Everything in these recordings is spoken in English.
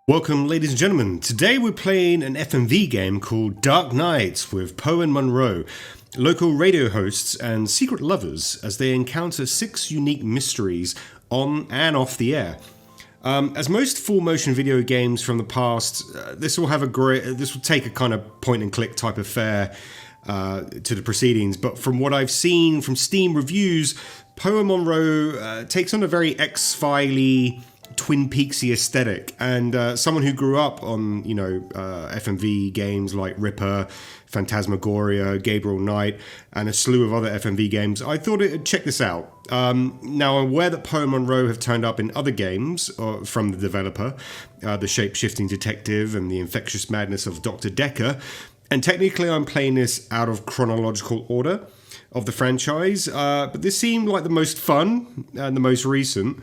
Welcome, ladies and gentlemen. Today we're playing an FMV game called Dark Nights with Poe and Munro, local radio hosts and secret lovers as they encounter 6 unique mysteries on and off the air. As most full-motion video games from the past, this will take a kind of point-and-click type of fare to the proceedings. But from what I've seen from Steam reviews, Poe and Munro takes on a very X-File-y, Twin Peaksy aesthetic, and someone who grew up on FMV games like Ripper, Phantasmagoria, Gabriel Knight, and a slew of other FMV games, I thought I'd check this out. Now, I'm aware that Poe and Munro have turned up in other games from the developer, the Shapeshifting Detective and the Infectious Madness of Dr. Dekker, and technically I'm playing this out of chronological order of the franchise, but this seemed like the most fun and the most recent.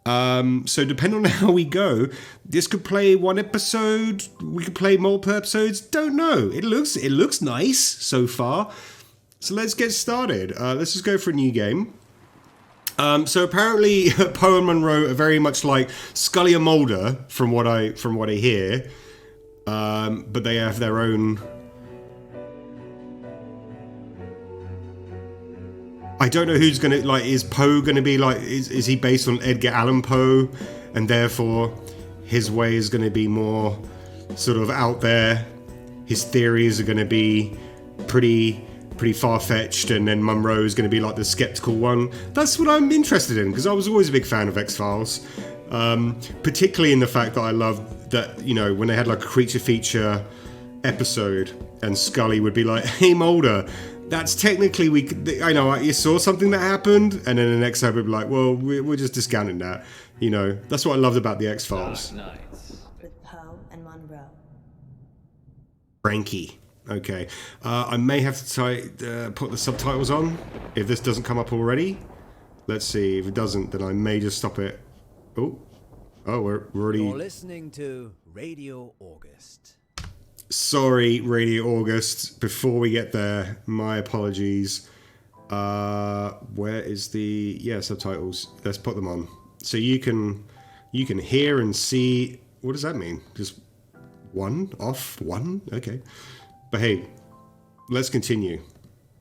So depending on how we go, this could play one episode, we could play multiple episodes, don't know. It looks nice so far. So let's get started. Let's just go for a new game. So apparently Poe and Munro are very much like Scully and Mulder from what I hear. But they have their own. I don't know who's gonna, is Poe gonna be is he based on Edgar Allan Poe, and therefore his way is gonna be more sort of out there, his theories are gonna be pretty far-fetched, and then Munro is gonna be like the skeptical one. That's what I'm interested in, because I was always a big fan of X-Files, particularly in the fact that I loved that, when they had like a creature feature episode, and Scully would be like, "Hey Mulder, that's technically I know you saw something that happened," and then the next episode would be like, "Well, we're just discounting that." That's what I loved about the X-Files. Nice. With Poe and Munro. Frankie. Okay. I may have to put the subtitles on if this doesn't come up already. Let's see. If it doesn't, then I may just stop it. Oh, we're already. You're listening to Radio August. Sorry, Radio August. Before we get there, my apologies. Where is the subtitles? Let's put them on so you can hear and see. What does that mean? Just one off one? Okay, but hey, let's continue.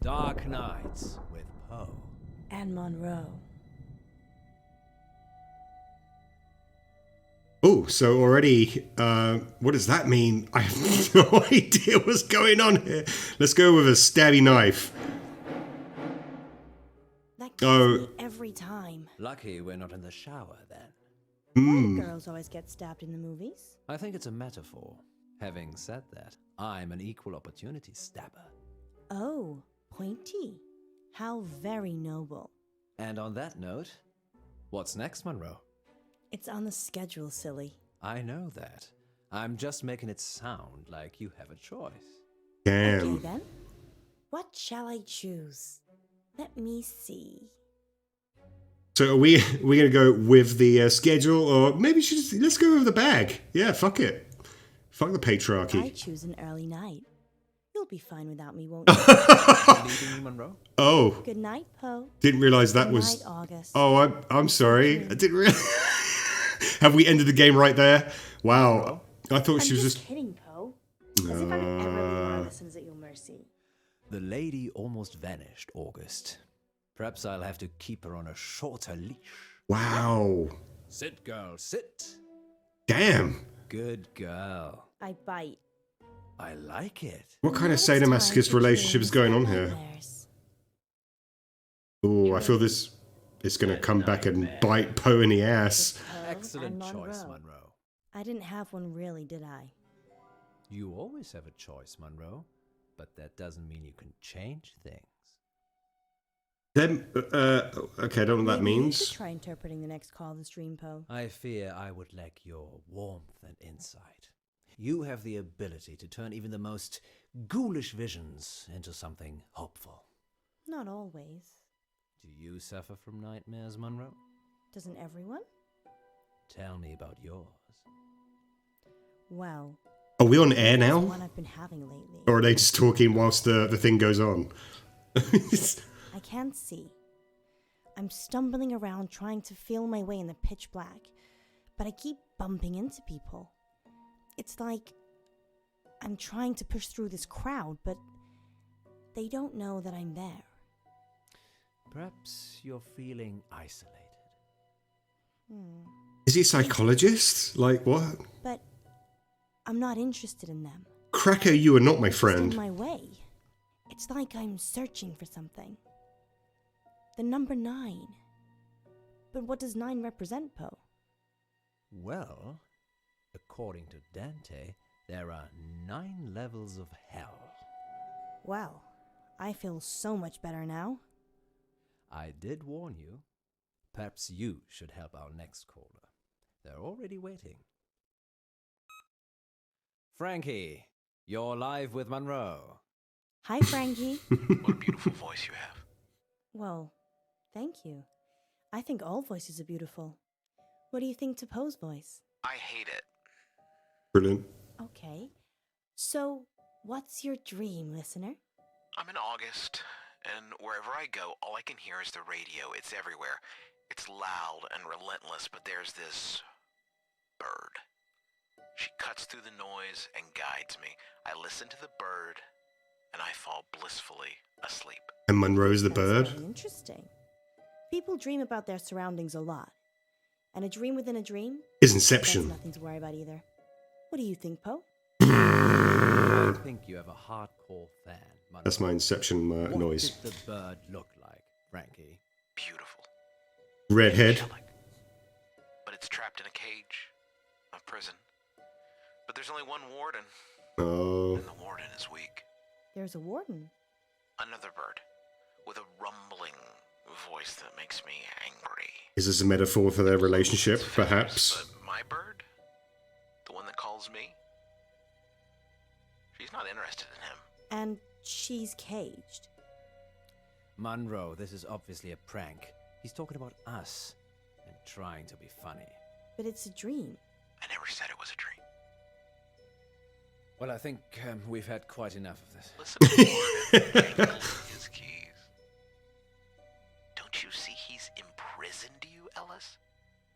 Dark Nights with Poe And Munro. Oh, so already, what does that mean? I have no idea what's going on here. Let's go with a stabby knife. That kills me every time. Lucky we're not in the shower then. Why do girls always get stabbed in the movies? I think it's a metaphor. Having said that, I'm an equal opportunity stabber. Oh, pointy. How very noble. And on that note, what's next, Munro? It's on the schedule, silly. I know that. I'm just making it sound like you have a choice. Damn. Okay then. What shall I choose? Let me see. So are we gonna go with the schedule, or maybe let's go with the bag? Yeah, fuck it. Fuck the patriarchy. I choose an early night. You'll be fine without me, won't you? Leaving me, Munro? Oh. Good night, Poe. Didn't realize that Good was. night, August. Oh, I'm sorry. I didn't realize. Have we ended the game right there? Wow. I thought she was just kidding, Poe. As if I would ever leave my lessons at your mercy. The lady almost vanished, August. Perhaps I'll have to keep her on a shorter leash. Wow. Sit, girl, sit. Damn. Good girl. I bite. I like it. What kind of Now it's time sadomasochist for relationship is going on here? nightmares. Oh, I feel this is going to come back and bite Poe in the ass. Poe Excellent and choice, Munro. Munro. I didn't have one really, did I? You always have a choice, Munro. But that doesn't mean you can change things. Then, okay, I don't know what that Maybe you means. should try interpreting the next call of the stream, Poe. I fear I would lack your warmth and insight. You have the ability to turn even the most ghoulish visions into something hopeful. Not always. Do you suffer from nightmares, Munro? Doesn't everyone? Tell me about yours. Well, Are we on air it's now? one I've been having lately. Or are they just talking whilst the thing goes on? I can't see. I'm stumbling around trying to feel my way in the pitch black, but I keep bumping into people. It's like I'm trying to push through this crowd, but they don't know that I'm there. Perhaps you're feeling isolated. Is he a psychologist? Like what? But I'm not interested in them. Cracker, you are not my Just friend. in my way. It's like I'm searching for something. The number 9. But what does 9 represent, Poe? Well, according to Dante, there are 9 levels of hell. Well, I feel so much better now. I did warn you. Perhaps you should help our next caller. They're already waiting. Frankie, you're live with Munroe. Hi, Frankie. What a beautiful voice you have. Well, thank you. I think all voices are beautiful. What do you think to Poe's voice? I hate it. Brilliant. Okay. So, what's your dream, listener? I'm in August, and wherever I go, all I can hear is the radio. It's everywhere. It's loud and relentless, but there's this bird. She cuts through the noise and guides me. I listen to the bird, and I fall blissfully asleep. And Munroe's the That's bird. very interesting. People dream about their surroundings a lot. And a dream within a dream? Is That's Inception. nothing to worry about either. What do you think, Poe? I think you have a hardcore fan, Munroe. That's my Inception What noise. did the bird look like, Frankie? Beautiful. Redhead. Angelic. But it's trapped in a cage. A prison. But there's only one warden, Oh. and the warden is weak. There's a warden. Another bird, with a rumbling voice that makes me angry. Is this a metaphor for their relationship, It's perhaps? famous, but my bird, the one that calls me, she's not interested in him. And she's caged. Munroe, this is obviously a prank. He's talking about us and trying to be funny. But it's a dream. I never said it was a dream. Well, I think we've had quite enough of this. Listen to Warden his keys. Don't you see he's imprisoned you, Ellis?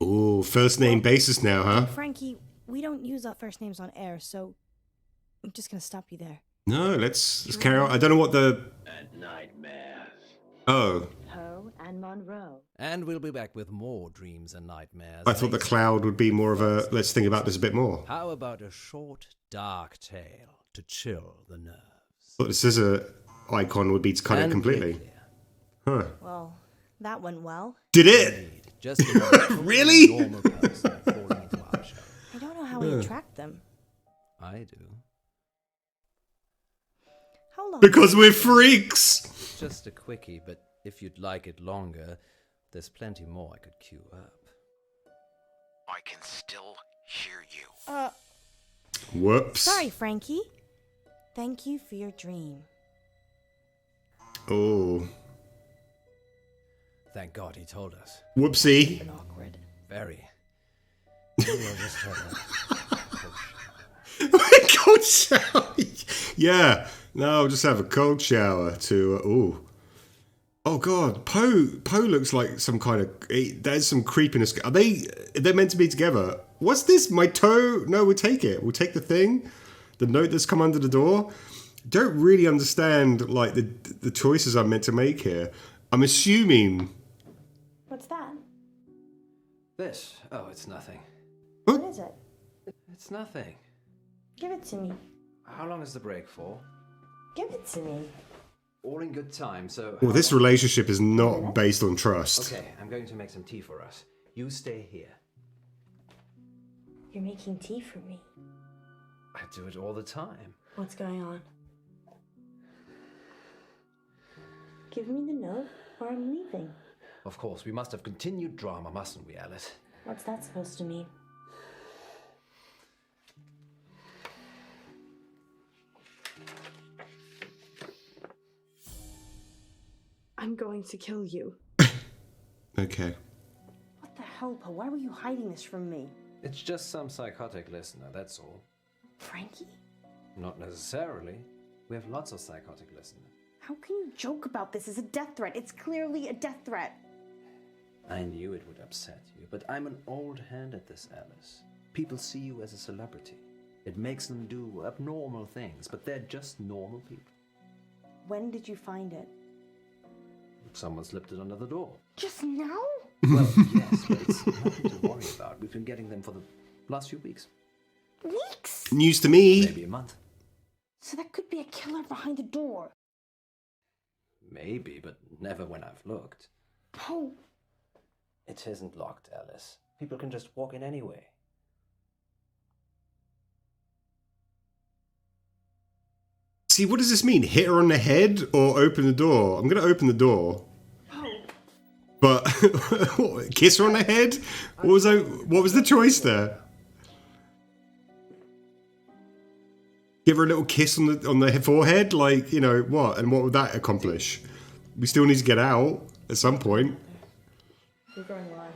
Ooh, first name basis now, huh? Frankie, we don't use our first names on air, so I'm just gonna stop you there. No, let's carry on. I don't know what the... Nightmares. Oh, Poe and Munroe. And we'll be back with more dreams and nightmares. I thought the later. cloud would be more of a... Let's think about this a bit more. How about a short, dark tale to chill the nerves? But this is a icon would be to cut it And completely. clear. Huh. Well, that went well. Did it? Indeed. Just another totally Really? normal person falling into our show. I don't know how I attract them. I do. How long? Because we're freaks! Just a quickie, but if you'd like it longer, there's plenty more I could queue up. I can still hear you. Whoops. Sorry, Frankie. Thank you for your dream. Oh. Thank God he told us. Whoopsie. Been awkward. Very. Maybe I'll just have Cold shower. Yeah. No, I'll just have a cold shower to... ooh. Oh, God. Poe looks like some kind of... There's some creepiness. They're meant to be together. What's this? My toe? No, we'll take it. We'll take the thing. The note that's come under the door. Don't really understand, like, the choices I'm meant to make here. I'm assuming... What's that? this. Oh, it's nothing. What is it? It's nothing. Give it to me. How long is the break for? Give it to me. All in good time, so... Well, this relationship is not based on trust. Okay, I'm going to make some tea for us. You stay here. You're making tea for me. I do it all the time. What's going on? Give me the note, or I'm leaving. Of course, we must have continued drama, mustn't we, Alice? What's that supposed to mean? I'm going to kill you. Okay. What the hell, Poe? Why were you hiding this from me? It's just some psychotic listener, that's all. Frankie? Not necessarily. We have lots of psychotic listeners. How can you joke about this as a death threat? It's clearly a death threat. I knew it would upset you, but I'm an old hand at this, Alice. People see you as a celebrity. It makes them do abnormal things, but they're just normal people. When did you find it? Someone slipped it under the door. Just now? Well, yes, but it's nothing to worry about. We've been getting them for the last few weeks. Weeks? News to me. Maybe a month. So that could be a killer behind the door. Maybe, but never when I've looked. Poe. It isn't locked, Alice. People can just walk in anyway. See, what does this mean? Hit her on the head or open the door? I'm going to open the door. Poe. But what, kiss her on the head? What was the choice there? Give her a little kiss on the forehead? Like, you know, what? And what would that accomplish? We still need to get out at some point. We're going live.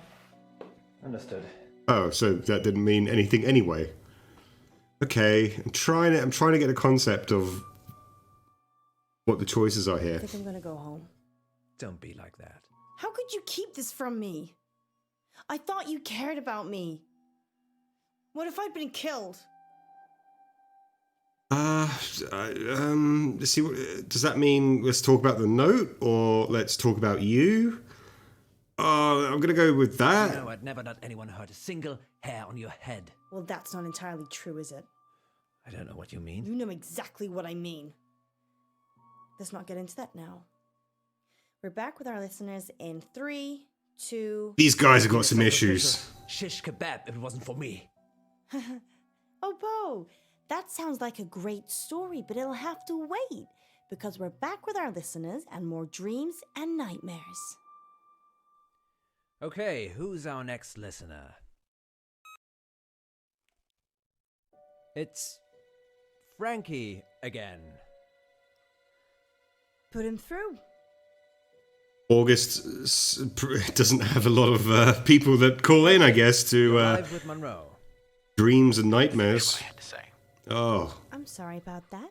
Understood. Oh, so that didn't mean anything anyway. Okay, I'm trying to get a concept of what the choices are here. I think I'm gonna go home. Don't be like that. How could you keep this from me? I thought you cared about me. What if I'd been killed? Let's see. Does that mean let's talk about the note or let's talk about you? I'm gonna go with that. No, I'd never let anyone hurt a single hair on your head. Well, that's not entirely true, is it? I don't know what you mean. You know exactly what I mean. Let's not get into that now. We're back with our listeners in 3, 2... These guys have got some issues. Shish kebab if it wasn't for me. Oh, Poe, that sounds like a great story, but it'll have to wait, because we're back with our listeners and more dreams and nightmares. Okay, who's our next listener? It's Frankie again. Put him through. August doesn't have a lot of people that call in, I guess, to Live with Munroe. dreams and That's nightmares. what I had to say. Oh, I'm sorry about that.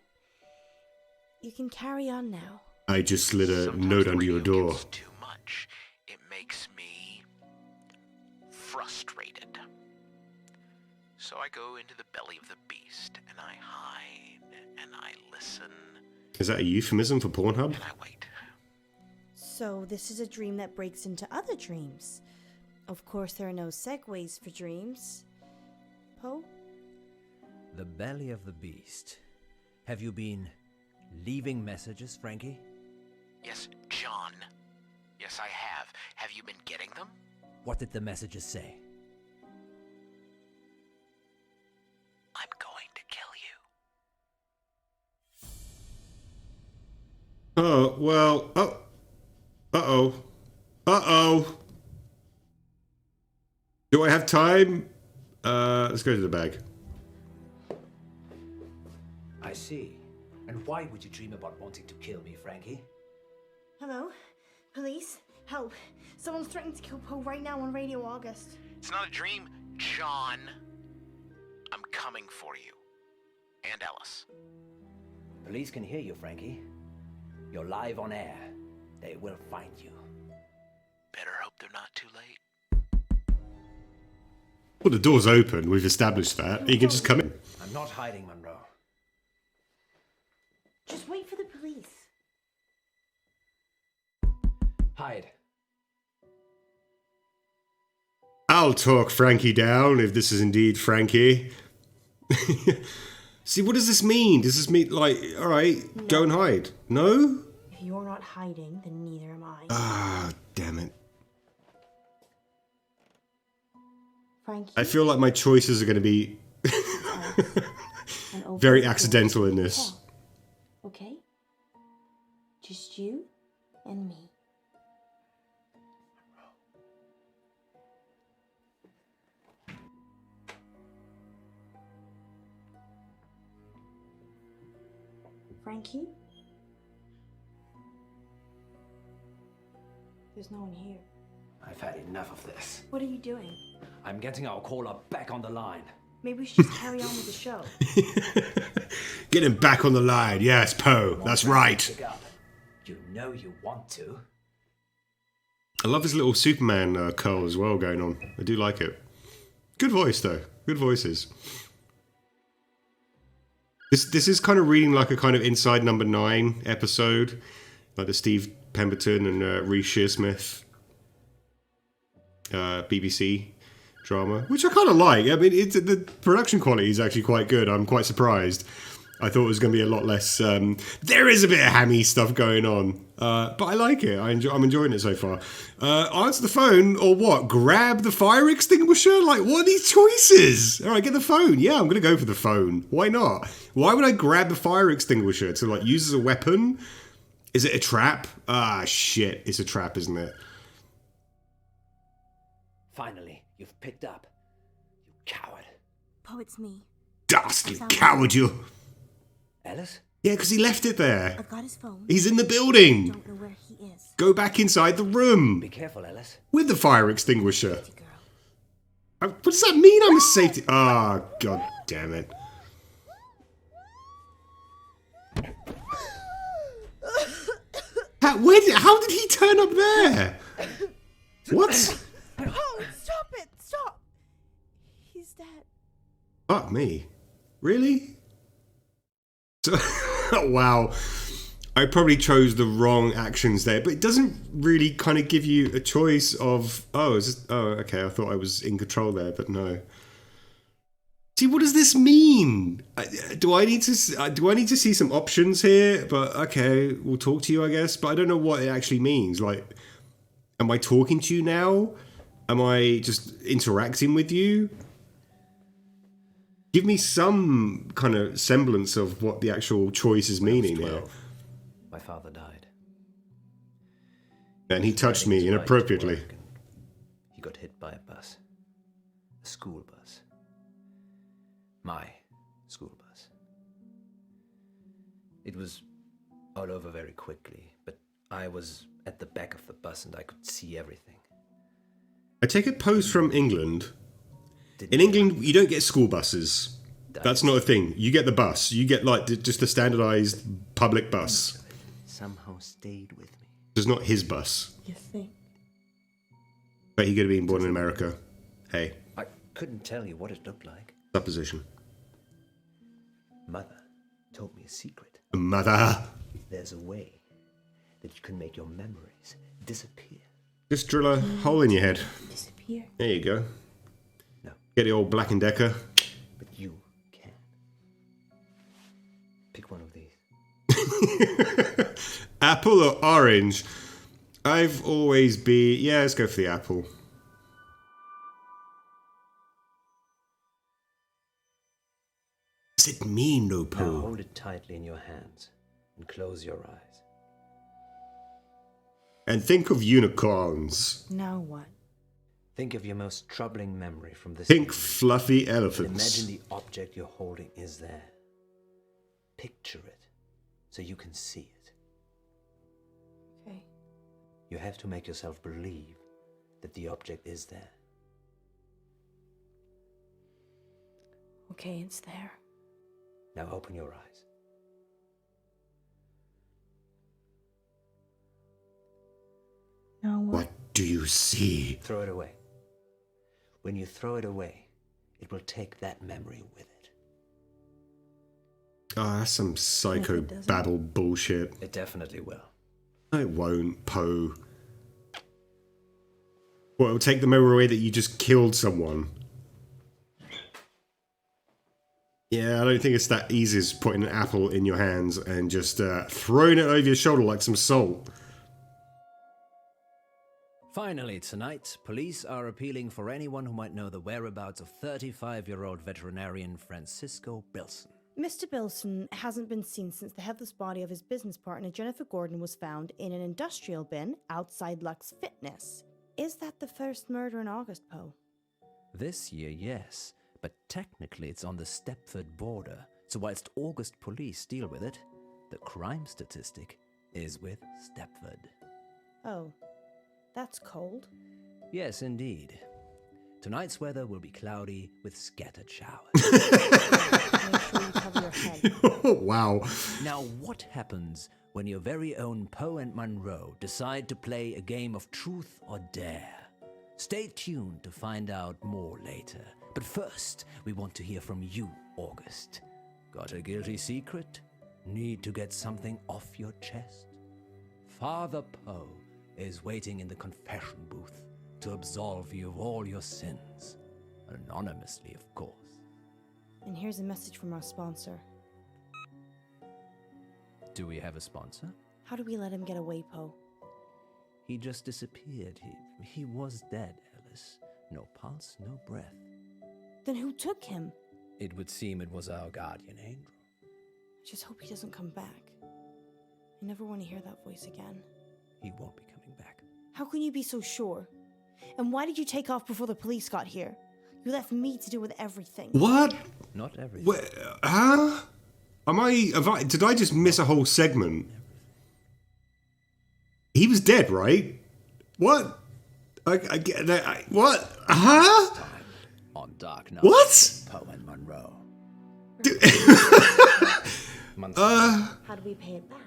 You can carry on now. I just slid a Sometimes note the under your radio door. gets too much. It makes me frustrated. So I go into the belly of the beast and I hide and I listen Is that a euphemism for Pornhub? and I wait. So this is a dream that breaks into other dreams. Of course, there are no segues for dreams. Poe? The belly of the beast. Have you been leaving messages, Frankie? Yes, John. Yes, I have. Have you been getting them? What did the messages say? I'm going to kill you. Oh, well, uh-oh. Uh-oh. Do I have time? Let's go to the bag. I see. And why would you dream about wanting to kill me, Frankie? Hello? Police? Help. Someone's threatening to kill Poe right now on Radio August. It's not a dream, John. I'm coming for you. And Alice. Police can hear you, Frankie. You're live on air. They will find you. Better hope they're not too late. Well, the door's open. We've established that. You can just come in. I'm not hiding, Munroe. Just wait for the police. Hide. I'll talk Frankie down if this is indeed Frankie. See, what does this mean? Does this mean, like, all right, go and hide? No? If you're not hiding, then neither am I. Ah, damn it. Frankie? I feel like my choices are going to be And open very the door accidental in to this. talk. Okay? Just you and me. Frankie? There's no one here. I've had enough of this. What are you doing? I'm getting our caller back on the line. Maybe we should just carry on with the show. Get him back on the line. Yes, Poe. That's right. Pick up. You know you want to. I love his little Superman curl as well going on. I do like it. Good voice, though. Good voices. This is kind of reading like a kind of Inside Number 9 episode. Like the Steve Pemberton and Reece Shearsmith BBC drama, which I kind of like. I mean, the production quality is actually quite good. I'm quite surprised. I thought it was going to be a lot less. There is a bit of hammy stuff going on, but I like it. I'm enjoying it so far. Answer the phone or what? Grab the fire extinguisher? Like, what are these choices? All right, get the phone. Yeah, I'm going to go for the phone. Why not? Why would I grab the fire extinguisher to like use as a weapon? Is it a trap? Ah, shit. It's a trap, isn't it? Finally, you've picked up. You coward. Poe, it's me. Dastardly coward, you. Alice? Yeah, because he left it there. I've got his phone. He's in the building. Don't know where he is. Go back inside the room. Be careful, Alice. With the fire extinguisher. Safety girl. What does that mean? I'm a safety... Ah, god damn it. How did he turn up there? What? Oh, stop it! Stop! He's dead. Fuck me. Really? So, wow. I probably chose the wrong actions there, but it doesn't really kind of give you a choice of, okay, I thought I was in control there, but no. See, what does this mean? Do I need to see some options here? But okay, we'll talk to you, I guess. But I don't know what it actually means. Like, am I talking to you now? Am I just interacting with you? Give me some kind of semblance of what the actual choice is meaning here. My father died. And he touched me inappropriately. He got hit by a bus. A school bus. My school bus. It was all over very quickly, but I was at the back of the bus and I could see everything. I take it Poe's from England. In England, you don't get school buses. That's not a thing. You get the bus. You get like just a standardized public bus. Somehow stayed with me. It's not his bus. You think? But he could have been born in America. Hey. I couldn't tell you what it looked like. Supposition. Mother told me a secret. Mother. There's a way that you can make your memories disappear. Just drill a hole in your head. Disappear. There you go. No. Get the old Black & Decker. But you can. Pick one of these. Apple or orange? I've always been... Yeah, let's go for the apple. What does it mean, no Now Poe? hold it tightly in your hands and close your eyes. And think of unicorns. Now what? Think of your most troubling memory from this. Think evening. fluffy And elephants. imagine the object you're holding is there. Picture it so you can see it. Okay. You have to make yourself believe that the object is there. Okay, it's there. Now open your eyes. Now what? What do you see? Throw it away. When you throw it away, it will take that memory with it. Oh, that's some psycho it doesn't. babble bullshit. It definitely will. It won't, Poe. Well, it'll take the memory away that you just killed someone. Yeah, I don't think it's that easy as putting an apple in your hands and just throwing it over your shoulder like some salt. Finally, tonight, police are appealing for anyone who might know the whereabouts of 35-year-old veterinarian Francisco Bilson. Mr. Bilson hasn't been seen since the headless body of his business partner Jennifer Gordon was found in an industrial bin outside Lux Fitness. Is that the first murder in August, Poe? This year, yes, but technically it's on the Stepford border, so whilst August police deal with it, the crime statistic is with Stepford. Oh, that's cold. Yes, indeed. Tonight's weather will be cloudy with scattered showers. Make sure you cover your head. Wow. Now, what happens when your very own Poe and Munro decide to play a game of truth or dare? Stay tuned to find out more later. But first, we want to hear from you, August. Got a guilty secret? Need to get something off your chest? Father Poe is waiting in the confession booth to absolve you of all your sins. Anonymously, of course. And here's a message from our sponsor. Do we have a sponsor? How do we let him get away, Poe? He just disappeared. He was dead, Alice. No pulse, no breath. Then who took him? It would seem it was our guardian angel. I just hope he doesn't come back. I never want to hear that voice again. He won't be coming back. How can you be so sure? And why did you take off before the police got here? You left me to deal with everything. What? Not everything. Huh? Did I just miss a whole segment? He was dead, right? What? I get that. What? Huh? Time on Dark Knight. What? Poe and Munro. How do we pay it back?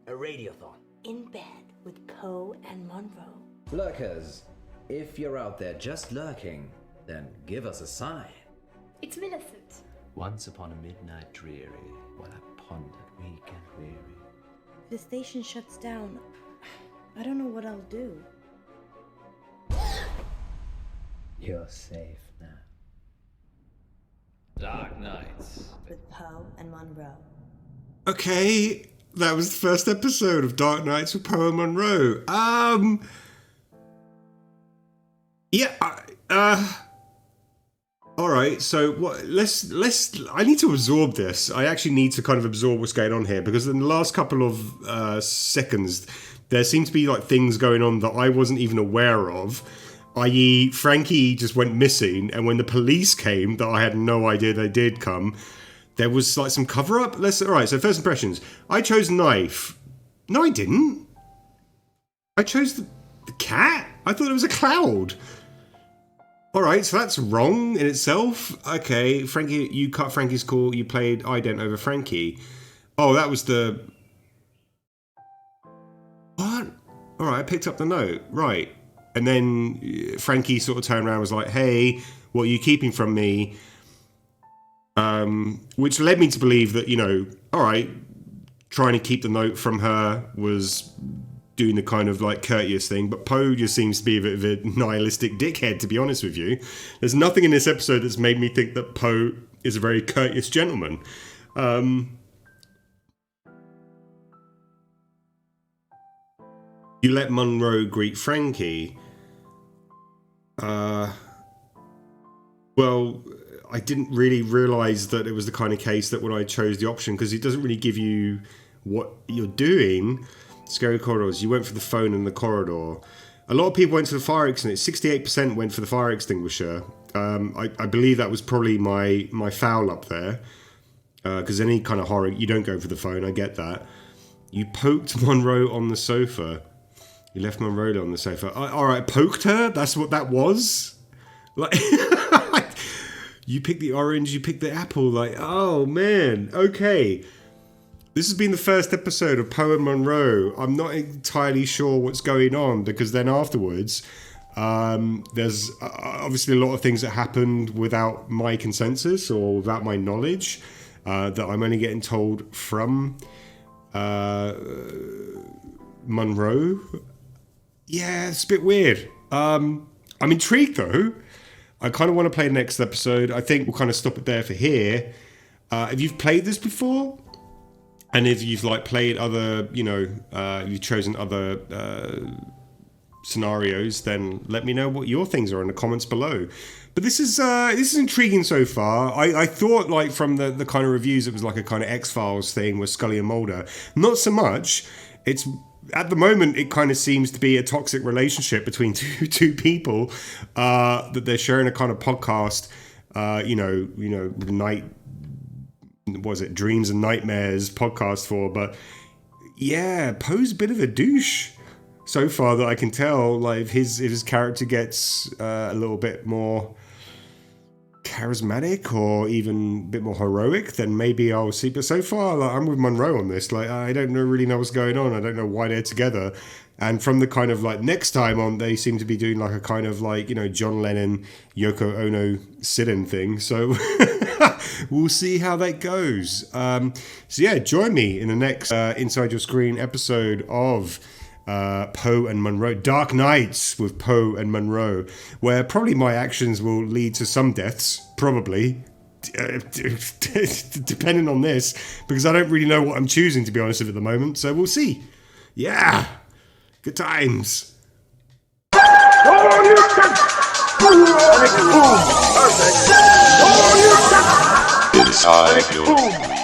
A radiothon. In bed with Poe and Munro. Lurkers, if you're out there just lurking, then give us a sign. It's Millicent. Once upon a midnight dreary, while I pondered weak and weary. If the station shuts down, I don't know what I'll do. You're safe now. Dark Nights. With Poe and Munro. Okay, that was the first episode of Dark Nights with Poe and Munro. All right, so what? Let's. I need to absorb this. I actually need to kind of absorb what's going on here, because in the last couple of seconds, there seem to be like things going on that I wasn't even aware of. I.e., Frankie just went missing, and when the police came, that I had no idea they did come, there was like some cover up. All right. So first impressions. I chose knife. No, I didn't. I chose the cat. I thought it was a cloud. All right, so that's wrong in itself. Okay, Frankie, you cut Frankie's call. You played ident over Frankie. Oh, that was the... What? All right, I picked up the note. Right. And then Frankie sort of turned around and was like, hey, what are you keeping from me? Which led me to believe that, all right, trying to keep the note from her was doing the kind of like courteous thing, but Poe just seems to be a bit of a nihilistic dickhead, to be honest with you. There's nothing in this episode that's made me think that Poe is a very courteous gentleman. You let Munro greet Frankie. Well, I didn't really realise that it was the kind of case that when I chose the option, because it doesn't really give you what you're doing. Scary corridors. You went for the phone in the corridor. A lot of people went to the fire extinguisher. 68% went for the fire extinguisher. I believe that was probably my foul up there. Because any kind of horror, you don't go for the phone. I get that. You poked Munro on the sofa. You left Munro on the sofa. All right, poked her? That's what that was? Like, you picked the orange, you picked the apple. Like, oh, man. Okay. This has been the first episode of Poe and Munro. I'm not entirely sure what's going on, because then afterwards, there's obviously a lot of things that happened without my consensus or without my knowledge that I'm only getting told from Munro. Yeah, it's a bit weird. I'm intrigued, though. I kind of want to play the next episode. I think we'll kind of stop it there for here. If you've played this before... And if you've like played other, you've chosen other scenarios, then let me know what your things are in the comments below. But this is intriguing so far. I thought like from the kind of reviews it was like a kind of X-Files thing with Scully and Mulder. Not so much. It's at the moment it kind of seems to be a toxic relationship between two people that they're sharing a kind of podcast. The night. Was it Dreams and Nightmares podcast for? But yeah, Poe's a bit of a douche. so far that I can tell. Like if his character gets a little bit more charismatic or even a bit more heroic, then maybe I'll see. But so far, like, I'm with Munroe on this. Like I don't really know what's going on. I don't know why they're together. And from the kind of like next time on, they seem to be doing like a kind of like, you know, John Lennon, Yoko Ono sit-in thing. So we'll see how that goes. So yeah, join me in the next Inside Your Screen episode of Poe and Munroe, Dark Nights with Poe and Munroe, where probably my actions will lead to some deaths, probably. Depending on this, because I don't really know what I'm choosing, to be honest with at the moment. So we'll see. Yeah. Good times. Inside your